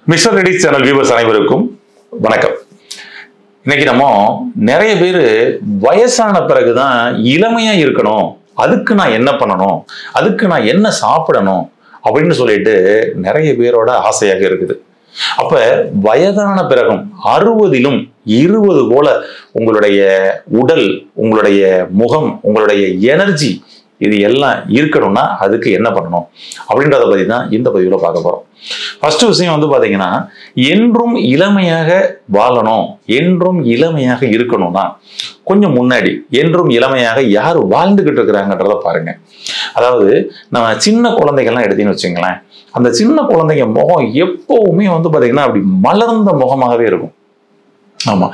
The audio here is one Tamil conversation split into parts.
மிஸ்டர் ரெடி சேனல் வியூவர்ஸ் அனைவருக்கும் வணக்கம். இன்னைக்கு நம்ம நிறைய பேர் வயசான பிறகுதான் இளமையா இருக்கணும், அதுக்கு நான் என்ன பண்ணணும், அதுக்கு நான் என்ன சாப்பிடணும் அப்படின்னு சொல்லிட்டு நிறைய பேரோட ஆசையாக இருக்குது. அப்ப வயதான பிறகும் 60லும் 20 போல உங்களுடைய உடல், உங்களுடைய முகம், உங்களுடைய எனர்ஜி இது எல்லாம் இருக்கணும்னா அதுக்கு என்ன பண்ணணும் அப்படின்றத பத்தி தான் இந்த பதிவுல பார்க்க போறோம். ஃபர்ஸ்ட் விஷயம் வந்து பாத்தீங்கன்னா, என்றும் இளமையாக வாழணும், என்றும் இளமையாக இருக்கணும்னா கொஞ்சம் முன்னாடி என்றும் இளமையாக யார் வாழ்ந்துகிட்டு இருக்கிறாங்கன்றத பாருங்க. அதாவது நம்ம சின்ன குழந்தைகள்லாம் எடுத்தீங்கன்னு வச்சுங்களேன், அந்த சின்ன குழந்தைங்க முகம் எப்பவுமே வந்து பாத்தீங்கன்னா அப்படி மலர்ந்த முகமாகவே இருக்கும். ஆமா,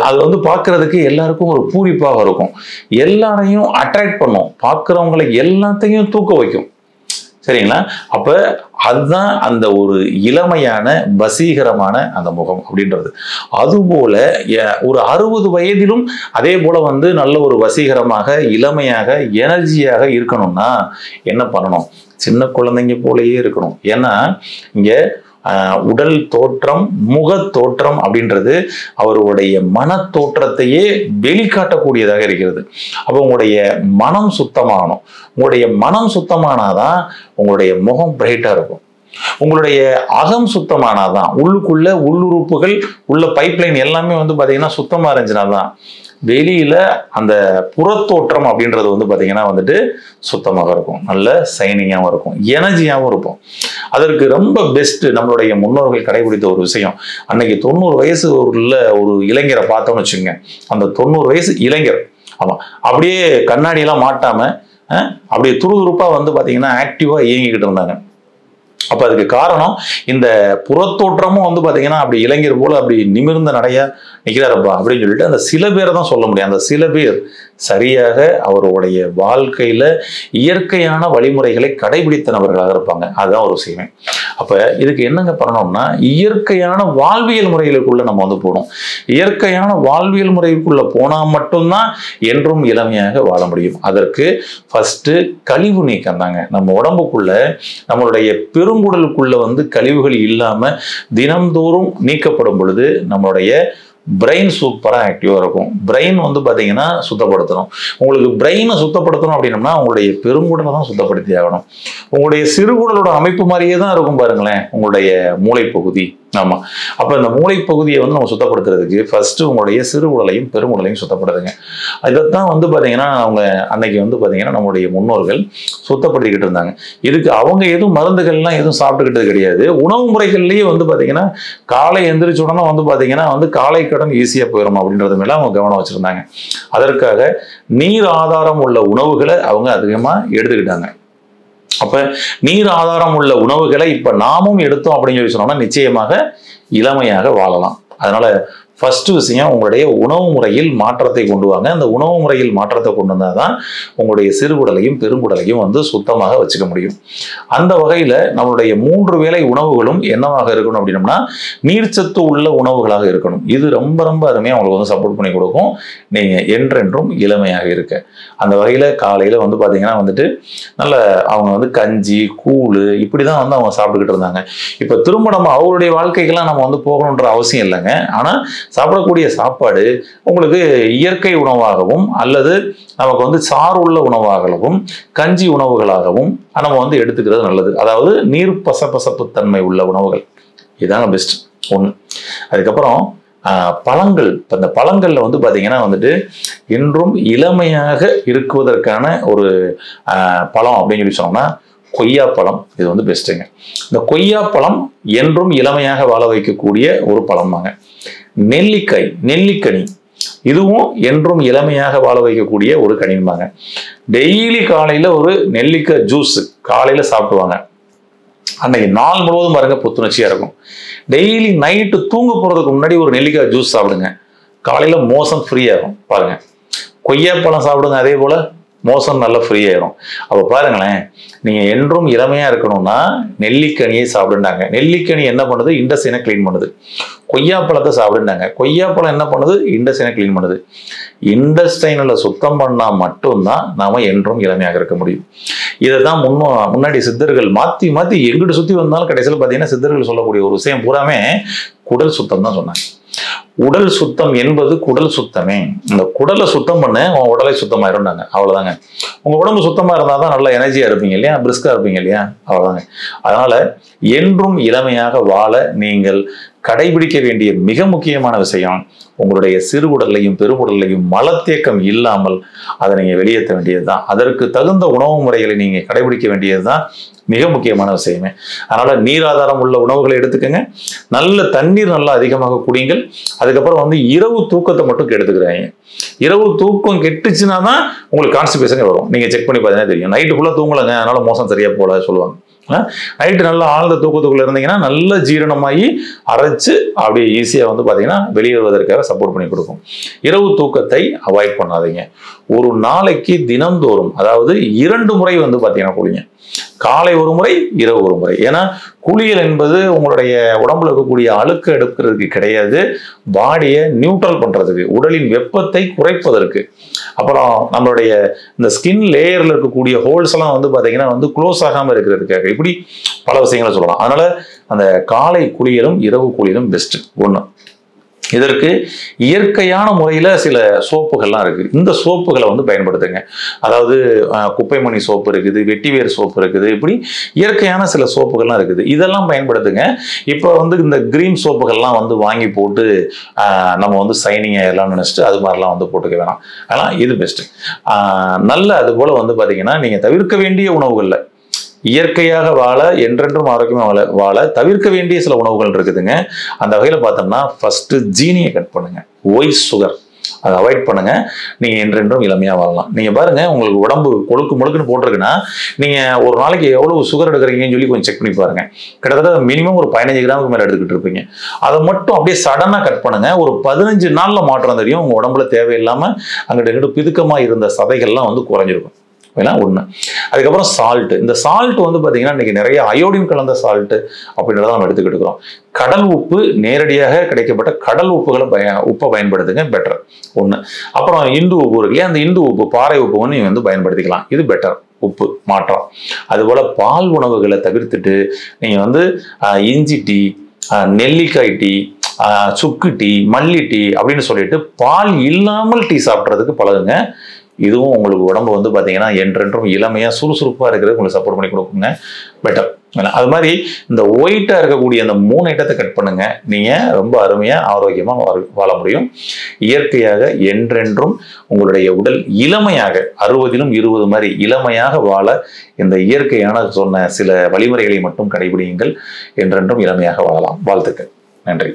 அது வந்து பார்க்கறதுக்கு எல்லாருக்கும் ஒரு பூரிப்பாக இருக்கும், எல்லாரையும் அட்ராக்ட் பண்ணும், பார்க்கிறவங்களை எல்லாத்தையும் தூக்க வைக்கும். சரிங்களா? அப்ப அதுதான் அந்த ஒரு இளமையான வசீகரமான அந்த முகம் அப்படின்றது. அதுபோல ஒரு 60 வயதிலும் அதே போல வந்து நல்ல ஒரு வசீகரமாக இளமையாக எனர்ஜியாக இருக்கணும்னா என்ன பண்ணணும்? சின்ன குழந்தைங்க போலயே இருக்கணும். ஏன்னா இங்க உடல் தோற்றம், முக தோற்றம் அப்படின்றது அவருடைய மன தோற்றத்தையே வெளிக்காட்டக்கூடியதாக இருக்கிறது. அப்ப உங்களுடைய மனம் சுத்தமாகணும். உங்களுடைய மனம் சுத்தமானாதான் உங்களுடைய முகம் பிரைட்டா இருக்கும். உங்களுடைய அகம் சுத்தமானாதான், உள்ளுக்குள்ள உள்ளுறுப்புகள் உள்ள பைப்லைன் எல்லாமே வந்து பாத்தீங்கன்னா சுத்தமா இருந்துச்சுனாதான் வெளியில அந்த புறத்தோற்றம் அப்படின்றது வந்து பாத்தீங்கன்னா வந்துட்டு சுத்தமாக இருக்கும், நல்ல சைனிங்காகவும் இருக்கும், எனர்ஜியாகவும் இருக்கும். அதற்கு ரொம்ப பெஸ்ட் நம்மளுடைய முன்னோர்கள் கடைபிடித்த ஒரு விஷயம். அன்னைக்கு 90 வயசு உள்ள ஒரு இளைஞரை பார்த்தோம்னு வச்சுங்க, அந்த 90 வயசு இளைஞர் ஆமா அப்படியே கண்ணாடி எல்லாம் மாட்டாம அப்படியே துருதுருப்பா வந்து பாத்தீங்கன்னா ஆக்டிவா இயங்கிக்கிட்டு இருந்தாங்க. அப்ப அதுக்கு காரணம் இந்த புறத்தோற்றமும் வந்து பாத்தீங்கன்னா அப்படி இளைஞர் போல அப்படி நிமிர்ந்த நடையா நிக்கிறாரப்பா அப்படின்னு சொல்லிட்டு அந்த சில பேரை தான் சொல்ல முடியும். அந்த சில பேர் சரியாக அவருடைய வாழ்க்கையில இயற்கையான வழிமுறைகளை கடைபிடித்த நபர்களாக இருப்பாங்க. அதுதான் ஒரு விஷயமே. அப்ப இதுக்கு என்னங்க பண்ணணும்னா, இயற்கையான வாழ்வியல் முறைகளுக்குள்ள நம்ம வந்து போகணும். இயற்கையான வாழ்வியல் முறைக்குள்ள போனா மட்டும்தான் என்றும் இளமையாக வாழ முடியும். அதற்கு ஃபர்ஸ்ட் கழிவு நீக்கம் தாங்க. நம்ம உடம்புக்குள்ள நம்மளுடைய பெருங்குடலுக்குள்ள வந்து கழிவுகள் இல்லாம தினம்தோறும் நீக்கப்படும் பொழுது நம்மளுடைய பிரெயின் சூப்பரா ஆக்டிவா இருக்கும். பிரெயின் வந்து பாத்தீங்கன்னா சுத்தப்படுத்தணும். உங்களுக்கு பிரெயினை சுத்தப்படுத்தணும் அப்படின்னம்னா உங்களுடைய பெருங்குடலை தான் சுத்தப்படுத்தி ஆகணும். உங்களுடைய சிறுகுடலோட அமைப்பு மாதிரியே தான் இருக்கும் பாருங்களேன் உங்களுடைய மூளை பகுதி. ஆமா, அப்ப இந்த மூளை பகுதியை வந்து நம்ம சுத்தப்படுத்துறதுக்கு ஃபர்ஸ்ட் உங்களுடைய சிறுகுடலையும் பெருங்குடலையும் சுத்தப்படுத்துங்க. இதைத்தான் வந்து பாத்தீங்கன்னா அவங்க அன்னைக்கு வந்து பாத்தீங்கன்னா நம்மளுடைய முன்னோர்கள் சுத்தப்படுத்திக்கிட்டு இருந்தாங்க. இதுக்கு அவங்க எதுவும் மருந்துகள்லாம் எதுவும் சாப்பிட்டுக்கிட்டது கிடையாது. உணவு முறைகள்லயே வந்து பாத்தீங்கன்னா காலை எந்திரிச்ச உடனே வந்து பாத்தீங்கன்னா வந்து காலை கடன் ஈஸியா போயிடும் அப்படின்றது மேல அவங்க கவனம் வச்சிருந்தாங்க. அதற்காக நீர் ஆதாரம் உள்ள உணவுகளை அவங்க அதிகமா எடுத்துக்கிட்டாங்க. அப்ப நீர் ஆதாரம் உள்ள உணவுகளை இப்ப நாமும் எடுத்தோம் அப்படின்னு சொல்லி சொன்னோம்னா நிச்சயமாக இளமையாக வாழலாம். அதனால ஃபர்ஸ்ட் விஷயம், உங்களுடைய உணவு முறையில் மாற்றத்தை கொண்டு வாங்க. அந்த உணவு முறையில் மாற்றத்தை கொண்டு வந்தாதான் உங்களுடைய சிறுகுடலையும் பெருங்குடலையும் வந்து சுத்தமாக வச்சுக்க முடியும். அந்த வகையில நம்மளுடைய 3 வேளை உணவுகளும் என்னவாக இருக்கணும் அப்படின்னம்னா நீர்ச்சத்து உள்ள உணவுகளாக இருக்கணும். இது ரொம்ப ரொம்ப அருமையா உங்களுக்கு வந்து சப்போர்ட் பண்ணி கொடுக்கும் நீங்க என்றென்றும் இளமையாக இருக்க. அந்த வகையில காலையில வந்து பாத்தீங்கன்னா வந்துட்டு நல்ல அவங்க வந்து கஞ்சி கூழ் இப்படிதான் வந்து அவங்க சாப்பிட்டுக்கிட்டு இருந்தாங்க. இப்ப திரும்ப நம்ம அவருடைய வாழ்க்கைக்கெல்லாம் நம்ம வந்து போகணுன்ற அவசியம் இல்லைங்க. ஆனா சாப்பிடக்கூடிய சாப்பாடு உங்களுக்கு இயற்கை உணவாகவும் அல்லது நமக்கு வந்து சாறு உள்ள உணவாகவும் கஞ்சி உணவுகளாகவும் நம்ம வந்து எடுத்துக்கிறது நல்லது. அதாவது நீர் பசப்பசப்பு தன்மை உள்ள உணவுகள் இதாங்க பெஸ்ட் ஒண்ணு. அதுக்கப்புறம் பழங்கள். இப்ப இந்த பழங்கள்ல வந்து பாத்தீங்கன்னா வந்துட்டு என்றும் இளமையாக இருக்குவதற்கான ஒரு பழம் அப்படின்னு சொல்லி சொன்னோம்னா கொய்யாப்பழம். இது வந்து பெஸ்ட்டுங்க. இந்த கொய்யாப்பழம் என்றும் இளமையாக வாழ வைக்கக்கூடிய ஒரு பழம் தாங்க. நெல்லிக்காய், நெல்லிக்கனி, இதுவும் என்றும் இளமையாக வாழ வைக்கக்கூடிய ஒரு கனிம்பாங்க. டெய்லி காலையில ஒரு நெல்லிக்காய் ஜூஸ் காலையில சாப்பிடுவாங்க. அன்னைக்கு நாள் முழுவதும் பாருங்க புத்துணர்ச்சியா இருக்கும். டெய்லி நைட்டு தூங்க போறதுக்கு முன்னாடி ஒரு நெல்லிக்காய் ஜூஸ் சாப்பிடுங்க, காலையில மோசம் ஃப்ரீ ஆகும். பாருங்க, கொய்யாப்பழம் சாப்பிடுங்க, அதே போல மோசம் நல்லா ஃப்ரீ ஆயிரும். அப்ப பாருங்களேன், நீங்க என்றும் இளமையா இருக்கணும்னா நெல்லிக்கனியை சாப்பிடுனாங்க. நெல்லிக்கனி என்ன பண்ணுது? இண்டஸ்டைனை கிளீன் பண்ணுது. கொய்யாப்பழத்தை சாப்பிடுனாங்க. கொய்யாப்பழம் என்ன பண்ணுது? இண்டஸ்டைனை கிளீன் பண்ணுது. இண்டஸ்டைனில் சுத்தம் பண்ணா மட்டும்தான் நாம என்றும் இளமையாக இருக்க முடியும். இதை தான் முன்னாடி சித்தர்கள் மாத்தி மாத்தி எங்கிட்டு சுத்தி வந்தாலும் கடைசியில் பார்த்தீங்கன்னா சித்தர்கள் சொல்லக்கூடிய ஒரு விஷயம் பூராமே குடல் சுத்தம் தான் சொன்னாங்க. உடல் சுத்தம் என்பது குடல் சுத்தமே. இந்த குடலை சுத்தம் பண்ண உன் உடலை சுத்தமாயிருந்தாங்க. அவ்வளவுதாங்க. உங்க உடம்பு சுத்தமா இருந்தாதான் நல்லா எனர்ஜியா இருப்பீங்க இல்லையா, பிரிஸ்கா இருப்பீங்க இல்லையா, அவ்வளவுதாங்க. அதனால என்றும் இளமையாக வாழ நீங்கள் கடைபிடிக்க வேண்டிய மிக முக்கியமான விஷயம், உங்களுடைய சிறுகுடலையும் பெருகுடலையும் மலத்தேக்கம் இல்லாமல் அதை நீங்க வெளியேற்ற வேண்டியதுதான். அதற்கு தகுந்த உணவு முறைகளை நீங்க கடைபிடிக்க வேண்டியதுதான் மிக முக்கியமான விஷயமே. அதனால நீராதாரம் உள்ள உணவுகளை எடுத்துக்கங்க, நல்ல தண்ணீர் நல்லா அதிகமாக குடிங்கள். அதுக்கப்புறம் இரவு தூக்கத்தை மட்டும் கெடுத்துக்கிறாங்க. இரவு தூக்கம் கெட்டுச்சுன்னா தான் உங்களுக்கு கான்ஸ்டிபேஷன் வரும். நீங்க செக் பண்ணி பார்த்தீங்கன்னா தெரியும். நைட்டு ஃபுல்லா தூங்கலங்க, அதனால மோசம் சரியா போல சொல்லுவாங்க. நைட்டு நல்லா ஆழ்ந்த தூக்கத்துக்குள்ள இருந்தீங்கன்னா நல்ல ஜீரணமாகி அரைச்சு அப்படியே ஈஸியா பாத்தீங்கன்னா வெளியேறுவதற்காக சப்போர்ட் பண்ணி கொடுக்கும். இரவு தூக்கத்தை அவாய்ட் பண்ணாதீங்க. ஒரு நாளைக்கு தினந்தோறும், அதாவது 2 முறை பாத்தீங்கன்னா குளிங்க. காலை ஒரு முறை, இரவு ஒரு முறை. ஏன்னா குளியல் என்பது உங்களுடைய உடம்புல இருக்கக்கூடிய அழுக்கு எடுக்கிறதுக்கு கிடையாது, பாடியை நியூட்ரல் பண்றதுக்கு, உடலின் வெப்பத்தை குறைப்பதற்கு. அப்புறம் நம்மளுடைய இந்த ஸ்கின் லேயர்ல இருக்கக்கூடிய ஹோல்ஸ் எல்லாம் பாத்தீங்கன்னா க்ளோஸ் ஆகாம இருக்கிறதுக்காக, இப்படி பல விஷயங்களை சொல்லலாம். அதனால அந்த காலை குளியலும் இரவு குளியலும் பெஸ்ட். ஒண்ணு. இதற்கு இயற்கையான முறையில சில சோப்புகள்லாம் இருக்கு. இந்த சோப்புகளை பயன்படுத்துங்க. அதாவது குப்பைமணி சோப்பு இருக்குது, வெட்டிவேர் சோப்பு இருக்குது, இப்படி இயற்கையான சில சோப்புகள்லாம் இருக்குது. இதெல்லாம் பயன்படுத்துங்க. இப்போ இந்த கிரீன் சோப்புகள்லாம் வாங்கி போட்டு நம்ம சைனிங் ஆயிரலாம் நினைச்சிட்டு அது மாதிரிலாம் போட்டுக்க வேணாம். ஆனால் இது பெஸ்ட். நல்ல அது போல பாத்தீங்கன்னா நீங்க தவிர்க்க வேண்டிய உணவுகள்ல இயற்கையாக வாழ, என்றென்றும் ஆரோக்கியமா வாழ தவிர்க்க வேண்டிய சில உணவுகள் இருக்குதுங்க. அந்த வகையில பார்த்தோம்னா ஃபர்ஸ்ட் ஜீனியை கட் பண்ணுங்க. ஒயிட் சுகர் அதை அவாய்ட் பண்ணுங்க. நீங்க என்றென்றும் இளமையா வாழலாம். நீங்க பாருங்க, உங்களுக்கு உடம்பு கொழுக்கு முழுக்குன்னு போட்டிருக்குன்னா நீங்க ஒரு நாளைக்கு எவ்வளவு சுகர் எடுக்கிறீங்கன்னு சொல்லி கொஞ்சம் செக் பண்ணி பாருங்க. கிட்டத்தட்ட மினிமம் ஒரு 15 கிராமுக்கு மேல எடுத்துக்கிட்டு இருப்பீங்க. அதை மட்டும் அப்படியே சடனா கட் பண்ணுங்க. ஒரு 15 நாள்ல மாற்றம் தெரியும். உங்க உடம்புல தேவையில்லாம அங்கிட்ட பிதுக்கமா இருந்த சதைகள்லாம் குறைஞ்சிருக்கும். ஒண்ணு. அதுக்கப்புறம் சால்ட். இந்த சால்ட் பாத்தீங்கன்னா இன்னைக்கு நிறைய அயோடின் கலந்த சால்ட் அப்படின்றத நம்ம எடுத்துக்கிட்டு இருக்கிறோம். கடல் உப்பு, நேரடியாக கிடைக்கப்பட்ட கடல் உப்பை பயன்படுத்துங்க, பெட்டர். ஒண்ணு. அப்புறம் இந்து உப்பு இருக்கு இல்லையா, அந்த இந்து உப்பு, பாறை உப்பு நீங்க பயன்படுத்திக்கலாம். இது பெட்டர் உப்பு மாற்றம். அதுபோல பால் உணவுகளை தவிர்த்துட்டு நீங்க இஞ்சி டீ, நெல்லிக்காய் டீ, சுக்கு டீ, மல்லி டீ அப்படின்னு சொல்லிட்டு பால் இல்லாமல் டீ சாப்பிட்றதுக்கு பழகுங்க. இதுவும் உங்களுக்கு உடம்பு பாத்தீங்கன்னா என்றென்றும் இளமையா சுறுசுறுப்பா இருக்கிறது உங்களுக்கு சப்போர்ட் பண்ணி கொடுக்குங்க, பெட்டர். அது மாதிரி இந்த ஒயிட்டா இருக்கக்கூடிய அந்த 3 ஐட்டத்தை கட் பண்ணுங்க. நீங்க ரொம்ப அருமையா ஆரோக்கியமா வாழ முடியும். இயற்கையாக என்றென்றும் உங்களுடைய உடல் இளமையாக 60லும் 20 மாதிரி இளமையாக வாழ இந்த இயற்கையான சொன்ன சில வழிமுறைகளை மட்டும் கடைபிடியுங்கள். என்றென்றும் இளமையாக வாழலாம். வாழ்த்துக்கள். நன்றி.